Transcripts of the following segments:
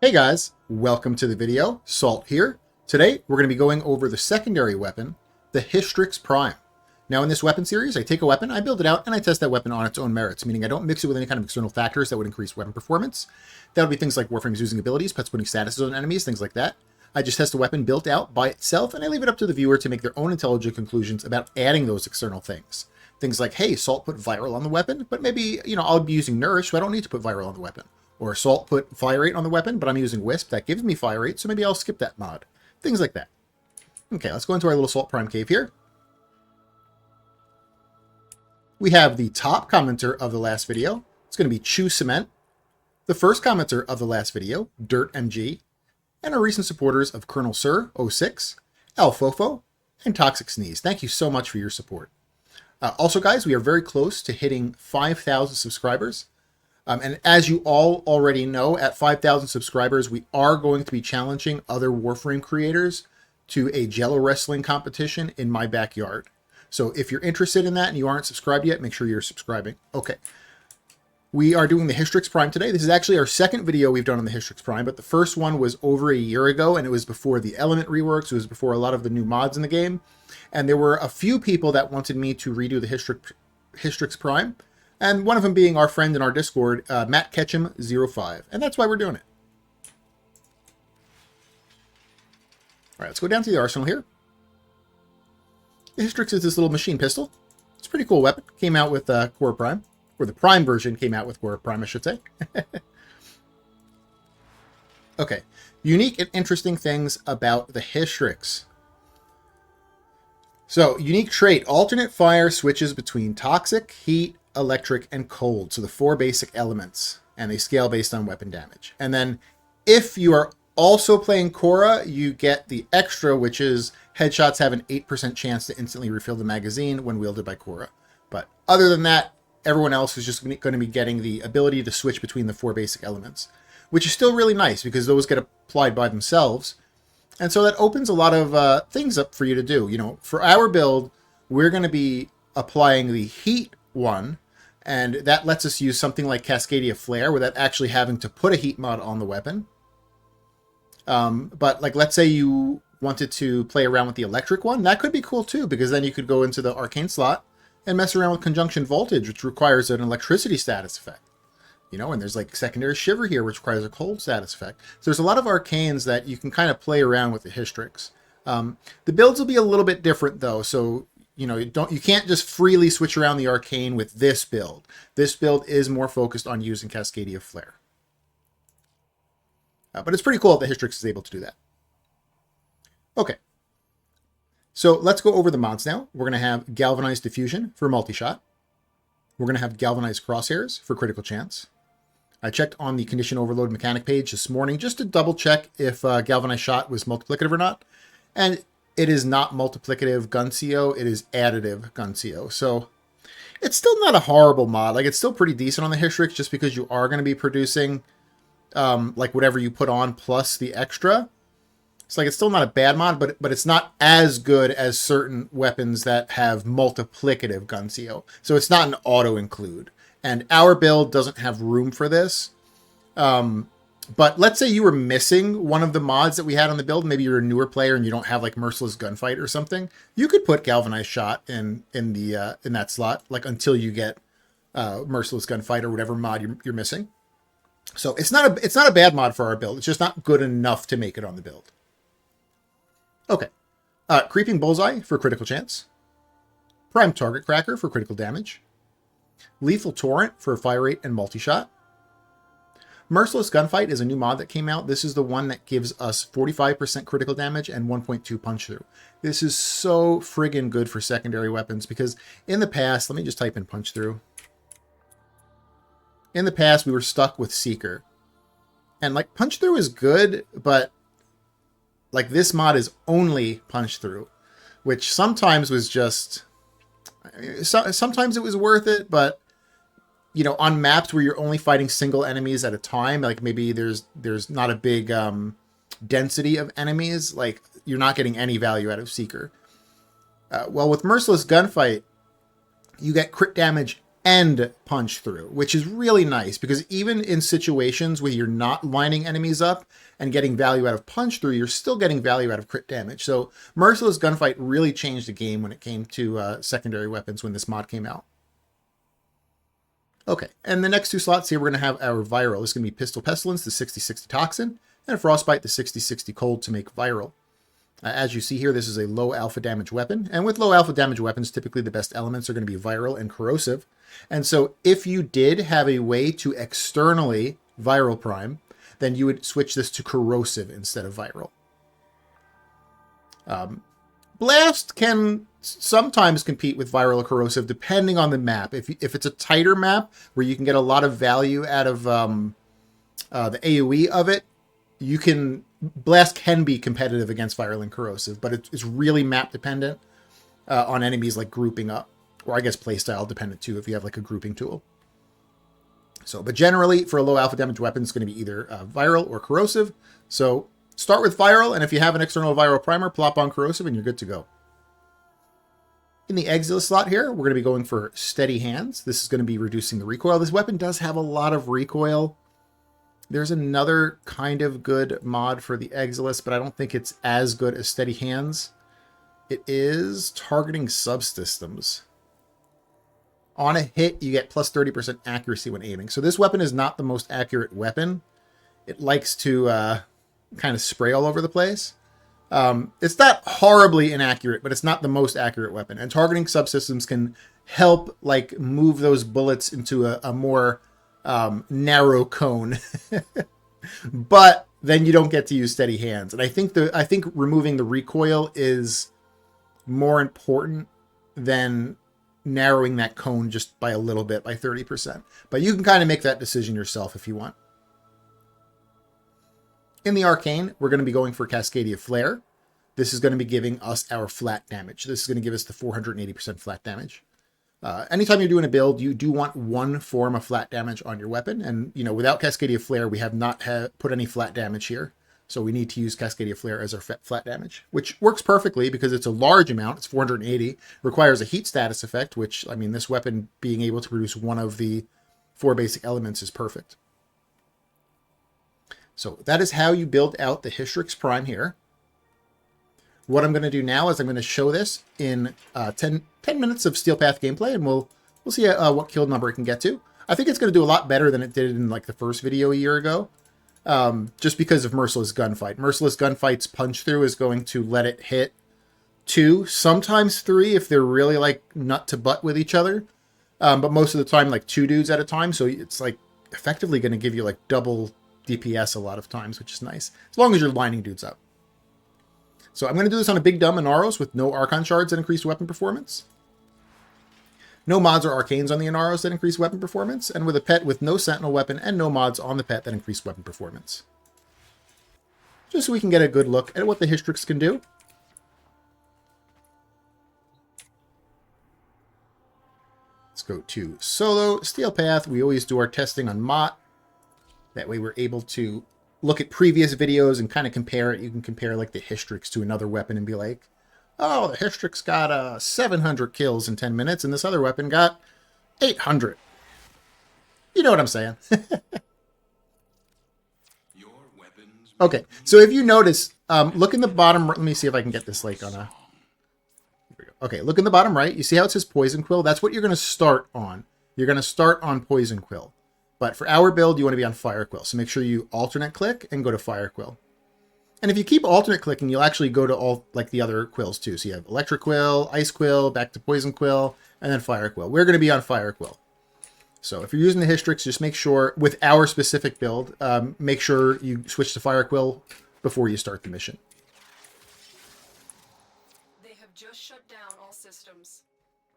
Hey guys, welcome to the video. Salt here. Today we're going to be going over the secondary weapon, the Hystrix Prime. Now in this weapon series, I take a weapon, I build it out, and I test that weapon on its own merits, meaning I don't mix it with any kind of external factors that would increase weapon performance. That would be things like Warframe's using abilities, pets putting statuses on enemies, things like that. I just test the weapon built out by itself, and I leave it up to the viewer to make their own intelligent conclusions about adding those external things. Things like, hey, Salt put Viral on the weapon, but maybe, I'll be using Nourish, so I don't need to put Viral on the weapon. Or Salt put Fire Rate on the weapon, but I'm using Wisp. That gives me Fire Rate, so maybe I'll skip that mod. Things like that. Okay, let's go into our little Salt Prime cave here. We have the top commenter of the last video. It's going to be Chew Cement. The first commenter of the last video, Dirt MG. And our recent supporters of Colonel Sir 06, Alfofo, and Toxic Sneeze. Thank you so much for your support. Also, guys, we are very close to hitting 5,000 subscribers. And as you all already know, at 5,000 subscribers, we are going to be challenging other Warframe creators to a Jello wrestling competition in my backyard. So if you're interested in that and you aren't subscribed yet, make sure you're subscribing. Okay. We are doing the Hystrix Prime today. This is actually our second video we've done on the Hystrix Prime, but the first one was over a year ago, and it was before the element reworks. It was before a lot of the new mods in the game. And there were a few people that wanted me to redo the Hystrix Prime. And one of them being our friend in our Discord, Matt Ketchum05. And that's why we're doing it. All right, let's go down to the arsenal here. The Hystrix is this little machine pistol. It's a pretty cool weapon. Came out with Core Prime. Or the Prime version came out with Core Prime, I should say. Okay. Unique and interesting things about the Hystrix. So, unique trait. Alternate fire switches between toxic, heat, electric, and cold. So the four basic elements, and they scale based on weapon damage. And then if you are also playing Korra, you get the extra, which is headshots have an 8% chance to instantly refill the magazine when wielded by Korra. But other than that, everyone else is just going to be getting the ability to switch between the four basic elements, which is still really nice because those get applied by themselves. And so that opens a lot of things up for you to do. For our build, we're going to be applying the heat one, and that lets us use something like Cascadia Flare without actually having to put a heat mod on the weapon. But like, let's say you wanted to play around with the electric one, that could be cool too, because then you could go into the arcane slot and mess around with Conjunction Voltage, which requires an electricity status effect. And there's like Secondary Shiver here, which requires a cold status effect. So there's a lot of arcanes that you can kind of play around with the Hystrix. The builds will be a little bit different though, so you can't just freely switch around the arcane with this build. This build is more focused on using Cascadia Flare. But it's pretty cool that the Hystrix is able to do that. Okay. So let's go over the mods now. We're going to have Galvanized Diffusion for multi-shot. We're going to have Galvanized Crosshairs for critical chance. I checked on the Condition Overload mechanic page this morning just to double check if Galvanized Shot was multiplicative or not. And it is not multiplicative Guncio, it is additive Guncio. So it's still not a horrible mod. Like, it's still pretty decent on the Hystrix just because you are going to be producing like whatever you put on plus the extra. It's like, it's still not a bad mod, but it's not as good as certain weapons that have multiplicative Guncio. So it's not an auto include. And our build doesn't have room for this. But let's say you were missing one of the mods that we had on the build. Maybe you're a newer player and you don't have like Merciless Gunfight or something. You could put Galvanized Shot in that slot, like until you get Merciless Gunfight or whatever mod you're missing. So it's not a bad mod for our build. It's just not good enough to make it on the build. Okay. Creeping Bullseye for critical chance. Prime Target Cracker for critical damage. Lethal Torrent for fire rate and multi-shot. Merciless Gunfight is a new mod that came out. This is the one that gives us 45% critical damage and 1.2 punch through. This is so friggin' good for secondary weapons because in the past, let me just type in punch through. In the past, we were stuck with Seeker. And like punch through is good, but like this mod is only punch through, which sometimes was just, sometimes it was worth it, but on maps where you're only fighting single enemies at a time, like maybe there's not a big density of enemies, like you're not getting any value out of Seeker. Well, with Merciless Gunfight, you get crit damage and punch through, which is really nice because even in situations where you're not lining enemies up and getting value out of punch through, you're still getting value out of crit damage. So Merciless Gunfight really changed the game when it came to secondary weapons when this mod came out. Okay, and the next two slots here, we're going to have our Viral. This is going to be Pistol Pestilence, the 60/60 Toxin, and Frostbite, the 60/60 Cold to make Viral. As you see here, this is a low alpha damage weapon, and with low alpha damage weapons, typically the best elements are going to be Viral and Corrosive. And so if you did have a way to externally Viral Prime, then you would switch this to Corrosive instead of Viral. Blast can sometimes compete with Viral or Corrosive depending on the map. If it's a tighter map where you can get a lot of value out of the AoE of it, Blast can be competitive against Viral and Corrosive, but it's really map dependent on enemies like grouping up, or I guess playstyle dependent too if you have like a grouping tool. So, but generally for a low alpha damage weapon, it's going to be either Viral or Corrosive. So start with Viral, and if you have an external Viral primer, plop on Corrosive and you're good to go. In the Exilus slot here, we're going to be going for Steady Hands. This is going to be reducing the recoil. This weapon does have a lot of recoil. There's another kind of good mod for the Exilus, but I don't think it's as good as Steady Hands. It is Targeting Subsystems. On a hit, you get plus 30% accuracy when aiming. So this weapon is not the most accurate weapon. It likes to kind of spray all over the place. It's not horribly inaccurate, but it's not the most accurate weapon. And Targeting Subsystems can help like move those bullets into a more narrow cone. But then you don't get to use Steady Hands. And I think removing the recoil is more important than narrowing that cone just by a little bit, by 30%. But you can kind of make that decision yourself if you want. In the Arcane, we're going to be going for Cascadia Flare. This is going to be giving us our flat damage. This is going to give us the 480% flat damage. Anytime you're doing a build, you do want one form of flat damage on your weapon. And, you know, without Cascadia Flare, we have not put any flat damage here. So we need to use Cascadia Flare as our flat damage, which works perfectly because it's a large amount. It's 480. Requires a heat status effect, which, I mean, this weapon being able to produce one of the 4 basic elements is perfect. So that is how you build out the Hystrix Prime here. What I'm going to do now is I'm going to show this in 10 minutes of Steel Path gameplay, and we'll see what kill number it can get to. I think it's going to do a lot better than it did in like the first video a year ago, just because of Merciless Gunfight. Merciless Gunfight's punch through is going to let it hit 2, sometimes 3 if they're really like nut to butt with each other, but most of the time like 2 dudes at a time. So it's like effectively going to give you like double DPS a lot of times, which is nice, as long as you're lining dudes up. So I'm going to do this on a Big Dumb Inaros with no Archon Shards that increase weapon performance. No mods or Arcanes on the Inaros that increase weapon performance, and with a pet with no Sentinel weapon and no mods on the pet that increase weapon performance. Just so we can get a good look at what the Hystrix can do. Let's go to Solo, Steel Path. We always do our testing on Mott. That way we're able to look at previous videos and kind of compare it. You can compare like the Hystrix to another weapon and be like, oh, the Hystrix got 700 kills in 10 minutes and this other weapon got 800. You know what I'm saying? Okay, so if you notice, look in the bottom, let me see if I can get this like on a, okay, look in the bottom right, you see how it says Poison Quill? That's what you're going to start on. You're going to start on Poison Quill. But for our build, you want to be on Fire Quill. So make sure you alternate click and go to Fire Quill. And if you keep alternate clicking, you'll actually go to all like the other quills too. So you have Electric Quill, Ice Quill, back to Poison Quill, and then Fire Quill. We're going to be on Fire Quill. So if you're using the Hystrix, just make sure, with our specific build, make sure you switch to Fire Quill before you start the mission. They have just shut down all systems.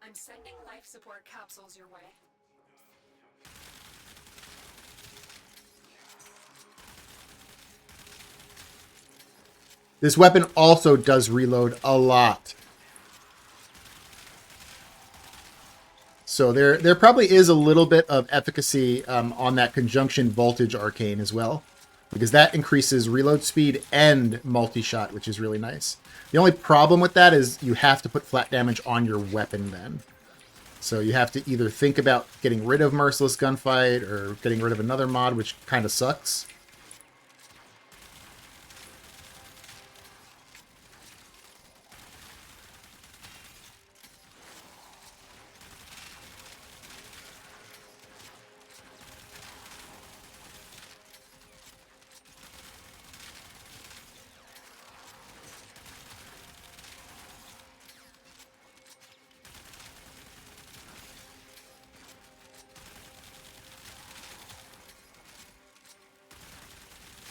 I'm sending life support capsules your way. This weapon also does reload a lot. So there probably is a little bit of efficacy on that Conjunction Voltage Arcane as well, because that increases reload speed and multi-shot, which is really nice. The only problem with that is you have to put flat damage on your weapon then. So you have to either think about getting rid of Merciless Gunfight or getting rid of another mod, which kind of sucks.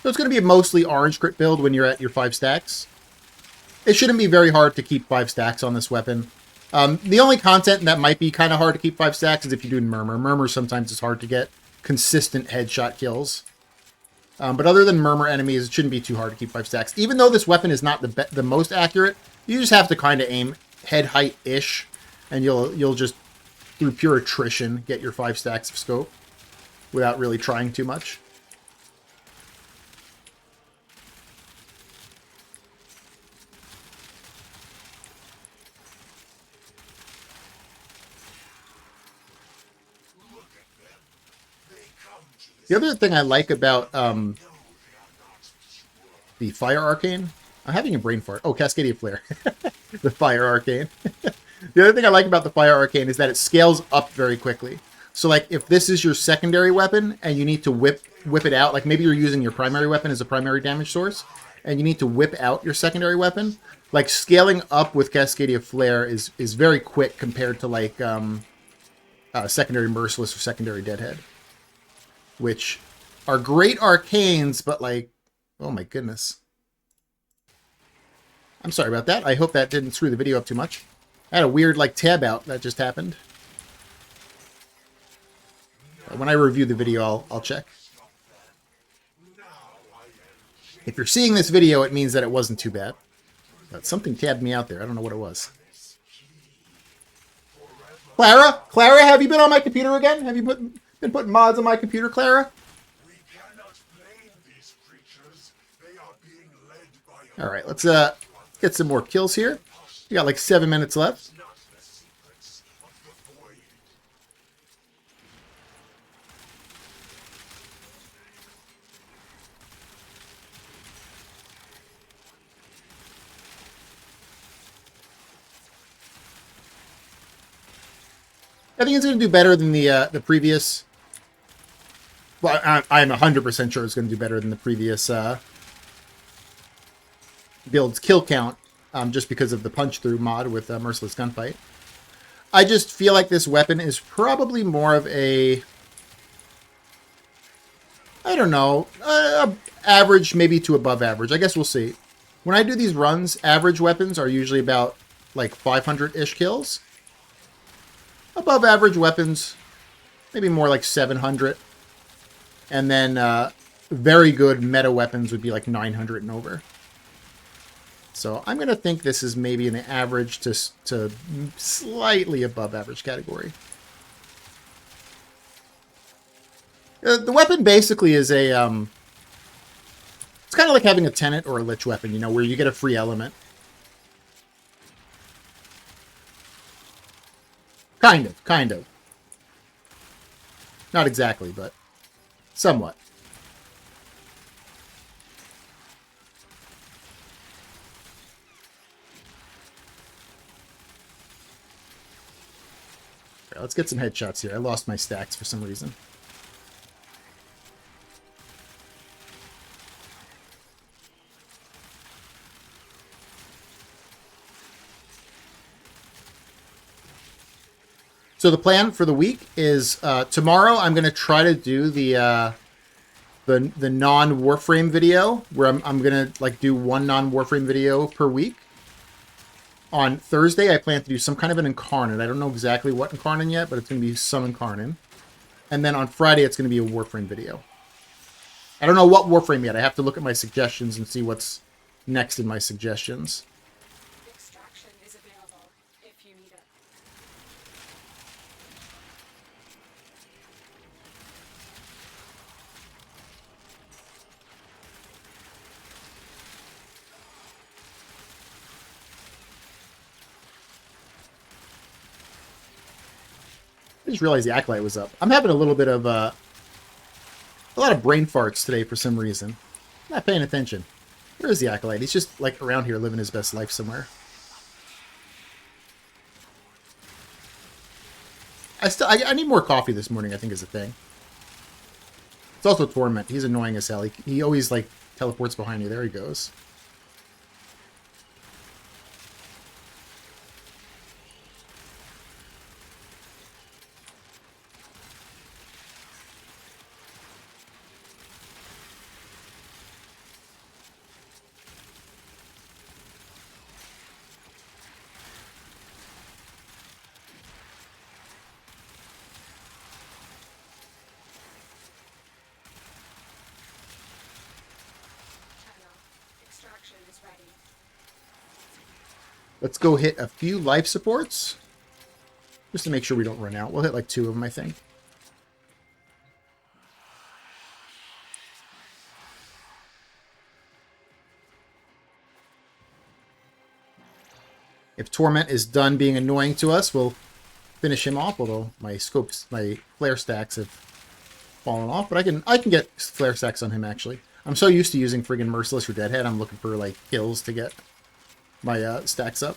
So it's going to be a mostly orange crit build when you're at your 5 stacks. It shouldn't be very hard to keep 5 stacks on this weapon. The only content that might be kind of hard to keep 5 stacks is if you're doing Murmur. Murmur sometimes is hard to get consistent headshot kills. But other than Murmur enemies, it shouldn't be too hard to keep 5 stacks. Even though this weapon is not the most accurate, you just have to kind of aim head height-ish, and you'll just, through pure attrition, get your 5 stacks of scope without really trying too much. The other thing I like about the Fire Arcane... I'm having a brain fart. Oh, Cascadia Flare. The Fire Arcane. The other thing I like about the Fire Arcane is that it scales up very quickly. So, like, if this is your secondary weapon and you need to whip it out, like maybe you're using your primary weapon as a primary damage source, and you need to whip out your secondary weapon, like, scaling up with Cascadia Flare is very quick compared to, like, secondary Merciless or secondary Deadhead, which are great arcanes, but, like, oh my goodness. I'm sorry about that. I hope that didn't screw the video up too much. I had a weird, like, tab out that just happened. When I review the video, I'll check. If you're seeing this video, it means that it wasn't too bad. But something tabbed me out there. I don't know what it was. Clara? Clara, have you been on my computer again? Have you been putting mods on my computer, Clara? Alright, let's get some more kills here. We got like 7 minutes left. I think it's going to do better than the previous... Well, I'm 100% sure it's going to do better than the previous build's kill count, just because of the punch-through mod with Merciless Gunfight. I just feel like this weapon is probably more of a... I don't know, average maybe to above average. I guess we'll see. When I do these runs, average weapons are usually about like 500-ish kills. Above average weapons, maybe more like 700. And then very good meta weapons would be like 900 and over. So I'm going to think this is maybe in the average to slightly above average category. The weapon basically is a... it's kind of like having a Tenet or a Lich weapon, you know, where you get a free element. Kind of. Not exactly, but somewhat. All right, let's get some headshots here. I lost my stacks for some reason. So the plan for the week is tomorrow I'm going to try to do the non-Warframe video, where I'm going to like do one non-Warframe video per week. On Thursday, I plan to do some kind of an Incarnate. I don't know exactly what Incarnate yet, but it's going to be some Incarnate. And then on Friday, it's going to be a Warframe video. I don't know what Warframe yet. I have to look at my suggestions and see what's next in my suggestions. Extraction is available if you need it. just realized the Acolyte was up. I'm having a little bit of, a lot of brain farts today for some reason. I'm not paying attention. Where is the Acolyte? He's just, like, around here living his best life somewhere. I need more coffee this morning, I think, is a thing. It's also Torment. He's annoying as hell. He always, like, teleports behind you. There he goes. Extraction is ready. Let's go hit a few life supports. Just to make sure we don't run out. We'll hit like 2 of them, I think. If Torment is done being annoying to us, we'll finish him off, although my flare stacks have fallen off. But I can get flare stacks on him, actually. I'm so used to using friggin' Merciless or Deadhead, I'm looking for, like, kills to get my stacks up.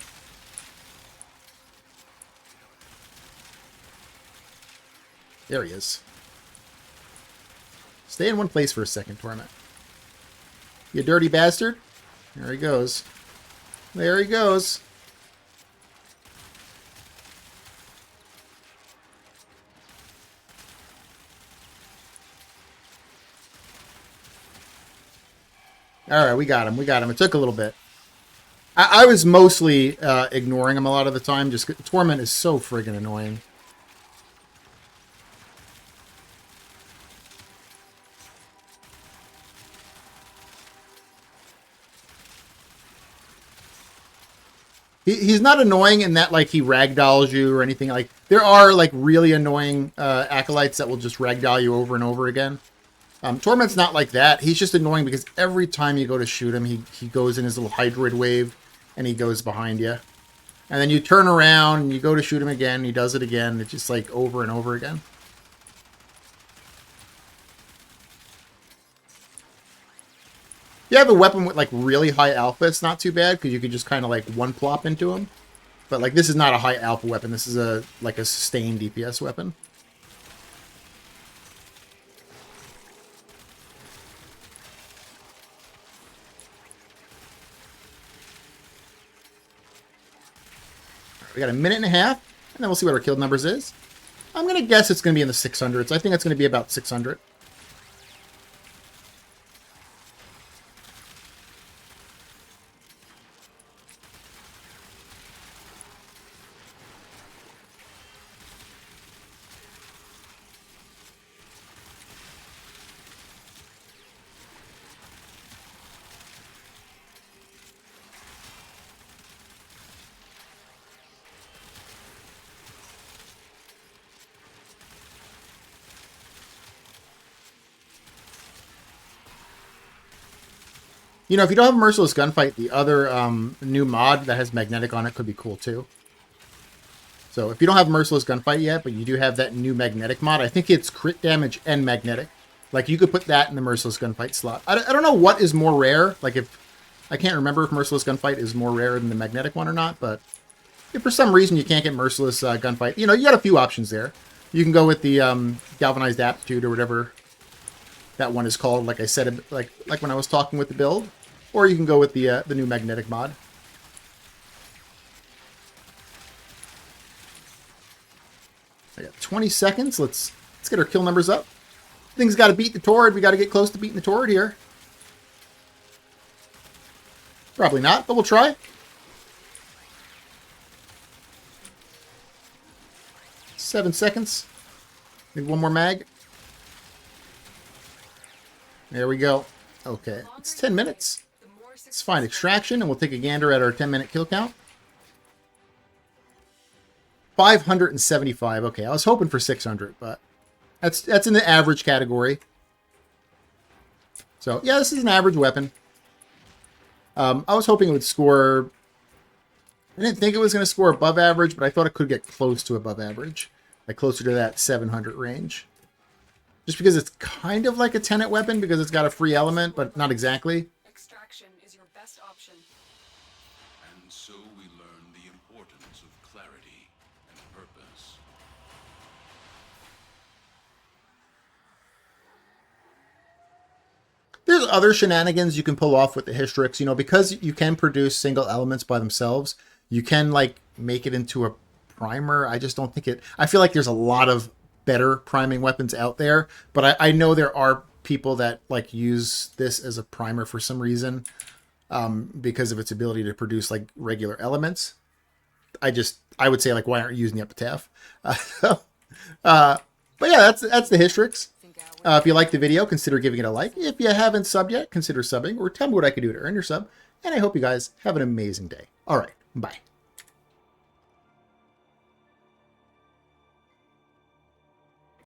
There he is. Stay in one place for a second, Torment. You dirty bastard. There he goes. There he goes. Alright, we got him. We got him. It took a little bit. I was mostly ignoring him a lot of the time. Just Torment is so friggin' annoying. He's not annoying in that, like, he ragdolls you or anything. Like, there are, like, really annoying acolytes that will just ragdoll you over and over again. Torment's not like that. He's just annoying because every time you go to shoot him, he goes in his little hydroid wave and he goes behind you. And then you turn around and you go to shoot him again, and he does it again. It's just like over and over again. If you have a weapon with like really high alpha, it's not too bad because you could just kind of like one plop into him. But like this is not a high alpha weapon. This is a like a sustained DPS weapon. We got a minute and a half, and then we'll see what our kill numbers is. I'm going to guess it's going to be in the 600s. I think it's going to be about 600. You know, if you don't have a Merciless Gunfight, the other new mod that has magnetic on it could be cool too. So if you don't have Merciless Gunfight yet, but you do have that new magnetic mod, I think it's crit damage and magnetic. Like, you could put that in the Merciless Gunfight slot. I don't know what is more rare. Like, I can't remember if Merciless Gunfight is more rare than the magnetic one or not, but if for some reason you can't get Merciless Gunfight, you know, you got a few options there. You can go with the Galvanized Aptitude or whatever that one is called, like I said, like when I was talking with the build. Or you can go with the new magnetic mod. I got 20 seconds. Let's get our kill numbers up. Things got to beat the Tord. We got to get close to beating the Tord here. Probably not, but we'll try. Seven seconds. Maybe one more mag. There we go. Okay, it's 10 minutes. Let's find extraction, and we'll take a gander at our 10-minute kill count. 575. Okay, I was hoping for 600, but that's in the average category. So, yeah, this is an average weapon. I was hoping it would score... I didn't think it was going to score above average, but I thought it could get close to above average. like closer to that 700 range. Just because it's kind of like a Tenet weapon because it's got a free element, but not exactly. Extraction is your best option. And so we learn the importance of clarity and purpose. There's other shenanigans you can pull off with the Hystrix, you know, because you can produce single elements by themselves. You can like make it into a primer. I just don't think it, I feel like there's a lot of better priming weapons out there, but I know there are people that like use this as a primer for some reason, because of its ability to produce like regular elements. I would say like, why aren't you using the epitaph? But yeah, that's the Hystrix. If you liked the video, consider giving it a like. If you haven't subbed yet, consider subbing, or tell me what I can do to earn your sub. And I hope you guys have an amazing day. All right, bye.